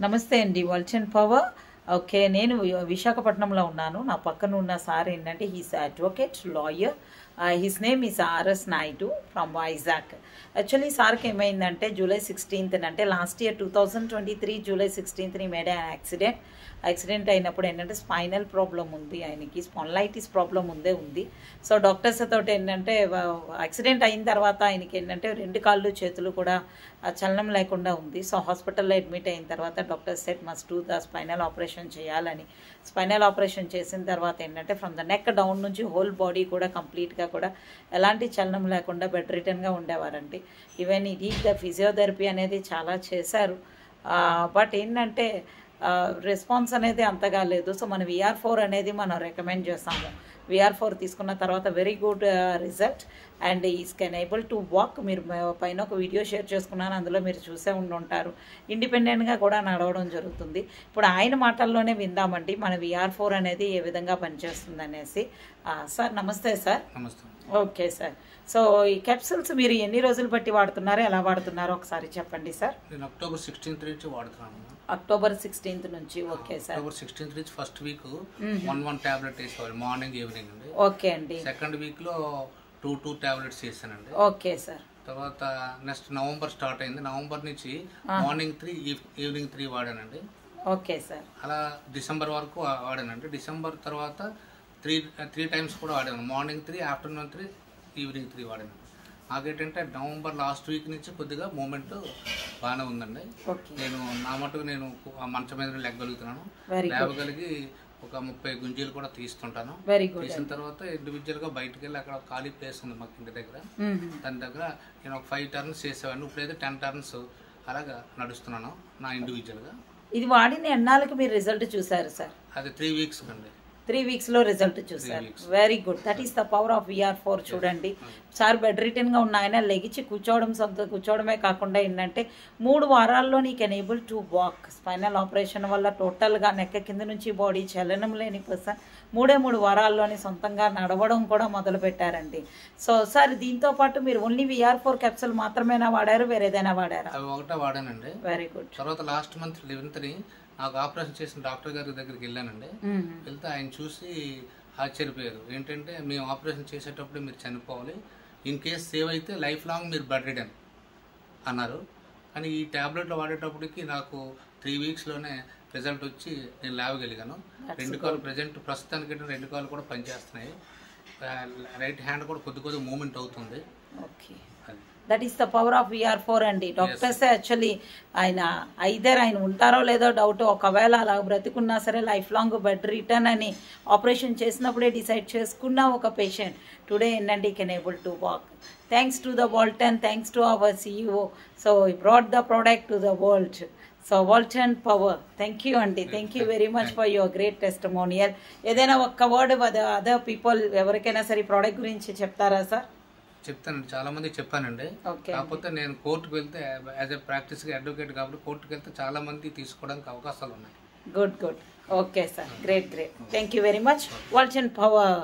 నమస్తే అండి. వల్చన్ power. Okay. నేను విశాఖపట్నంలో ఉన్నాను. నా పక్కన ఉన్న సార్ ఏంటంటే he's advocate, lawyer. His name is RS Naidu from Vizag. Actually సార్కి ఏమైందంటే జూలై 16th అంటే last year 2023 July 16th made accident అయినప్పుడు ఏంటంటే స్పైనల్ ప్రాబ్లం ఉంది, ఆయనకి స్పాండిలైటిస్ ప్రాబ్లం ఉంది. సో డాక్టర్స్ తోటి ఏంటంటే యాక్సిడెంట్ అయిన తర్వాత ఆయనకి ఏంటంటే 2 కాళ్ళు చేతులు కూడా చలనం లేకుండా ఉంది. సో హాస్పిటల్లో అడ్మిట్ అయిన తర్వాత doctor set must do the spinal operation చేయాలని. స్పైనల్ ఆపరేషన్ చేసిన తర్వాత ఏంటంటే ఫ్రమ్ ద నెక్ డౌన్ నుంచి హోల్ బాడీ కూడా కంప్లీట్గా కూడా ఎలాంటి చలనం లేకుండా బెడ్ రిటర్న్గా ఉండేవారండి. ఈవెన్ ఇది ద ఫిజియోథెరపీ అనేది చాలా చేశారు. బట్ ఏంటంటే రెస్పాన్స్ అనేది అంతగా లేదు. సో మన VR4 అనేది మనం రికమెండ్ చేస్తాము. VR4 తీసుకున్న తర్వాత very good result and is can able to walk. మీరు పైన ఒక వీడియో షేర్ చేసుకున్నాను, అందులో మీరు చూసే ఉంటారు. ఇండిపెండెంట్గా కూడా నడవడం జరుగుతుంది. ఇప్పుడు ఆయన మాటల్లోనే విందామండి మన VR4 అనేది ఏ విధంగా పనిచేస్తుంది అనేసి. సార్ నమస్తే సార్. నమస్తే. Okay sir. సో ఈ క్యాప్సూల్స్ మీరు ఎన్ని రోజులు బట్టి వాడుతున్నారో, ఎలా వాడుతున్నారో ఒకసారి చెప్పండి సార్. నేను అక్టోబర్ 16th నుంచి వాడుతున్నాను. అక్టోబర్ 16th నుంచి. Okay sir. అక్టోబర్ 16th నుంచి ఫస్ట్ వీక్ 1 టాబ్లెట్ వేసుకోవాలి, మార్నింగ్ ఈవినింగ్ అండి. ఓకే అండి. సెకండ్ వీక్ లో 2 టాబ్లెట్స్ వేసానండి. Okay sir. తర్వాత నెక్స్ట్ నవంబర్ స్టార్ట్ అయింది. నవంబర్ నుంచి మార్నింగ్ 3 ఈవినింగ్ 3 వాడానండి. Okay sir. అలా డిసెంబర్ వరకు వాడానండి. డిసెంబర్ తర్వాత 3 టైమ్స్ కూడా వాడాను. మార్నింగ్ 3, ఆఫ్టర్నూన్ 3, ఈవినింగ్ 3 వాడాను. నాకేంటంటే నవంబర్ లాస్ట్ వీక్ నుంచి కొద్దిగా మూమెంట్ బాగానే ఉందండి. నేను నా మటుకు నేను మంచం మీద లెగ్గలుగుతున్నాను. లేవగలిగి ఒక 30 గుంజీలు కూడా తీస్తుంటాను. తీసిన తర్వాత ఇండివిజువల్ గా బయటకు వెళ్ళి అక్కడ ఖాళీ ప్లేస్ ఉంది మాకు ఇంటి దగ్గర, దాని దగ్గర నేను ఒక 5 టర్న్స్ చేసేవాడిని. ఇప్పుడైతే 10 టర్న్స్ అలాగా నడుస్తున్నాను నా ఇండివిజువల్ గా. ఇది వాడిన ఎన్నాళ్ళకి మీరు రిజల్ట్ చూసారు సార్? అది 3 వీక్స్ అండి. 3 వీక్స్లో రిజల్ట్ చూసారు. Very good. That is the power of VR4. చూడండి సార్ బెడ్ రిటర్న్గా ఉన్న ఆయన లెగిచి కూర్చోవడమే కాకుండా ఏంటంటే 3 వారాల్లో నీ can able to walk. Spinal operation వల్ల టోటల్గా నెక్క కింద నుంచి బాడీ చలనం లేని పర్సన్ 3 వారాల్లోని సొంతంగా నడవడం కూడా మొదలు పెట్టారండి. సో సార్ దీంతో పాటు మీరు ఓన్లీ VR4 క్యాప్సూల్ మాత్రమేనా వాడారు, వేరేదైనా వాడారా? అవి ఒకటే వాడానండి. Very good. తర్వాత లాస్ట్ మంత్ 11th నాకు ఆపరేషన్ చేసిన డాక్టర్ గారి దగ్గరికి వెళ్ళానండి. వెళ్తే ఆయన చూసి ఆశ్చర్యపోయారు. ఏంటంటే మేము ఆపరేషన్ చేసేటప్పుడు మీరు చనిపోవాలి, ఇన్ కేస్ సేవ్ అయితే లైఫ్ లాంగ్ మీరు బెడ్ రిటర్న్ అన్నారు. కానీ ఈ ట్యాబ్లెట్లు వాడేటప్పటికి నాకు 3 వీక్స్లోనే రిజల్ట్ వచ్చి నేను లేవగలిగాను. 2 కాళ్ళు ప్రస్తుతానికి 2 కాళ్ళు కూడా పనిచేస్తున్నాయి. రైట్ హ్యాండ్ కూడా కొద్ది మూమెంట్ అవుతుంది. Okay. That is the power of VR4 అండి. డాక్టర్స్ యాక్చువల్లీ ఆయన ఉంటారో లేదో డౌట్. ఒకవేళ అలా బ్రతికున్నా సరే లైఫ్ లాంగ్ బెడ్ రిటర్న్ అని ఆపరేషన్ చేసినప్పుడే డిసైడ్ చేసుకున్న ఒక పేషెంట్ టుడే ఏంటంటే can able to walk. Thanks to the Walton, thanks to our CEO. So ఈ brought the product to the world. So Walton power. Thank you అండి. Thank you very much for your great testimonial. ఏదైనా ఒక్క word other people ఎవరికైనా సరే ఈ product గురించి చెప్తారా sir? చెప్తానండి, చాలా మంది చెప్పానండి. కాకపోతే నేను కోర్టుకు వెళ్తే యాజ్ ఎ ప్రాక్టీస్ అడ్వకేట్ కాబట్టి కోర్టుకు వెళ్తే చాలా మంది తీసుకోవడానికి అవకాశాలు ఉన్నాయి. Good. Okay sir. Great. Thank you very much. Walton power.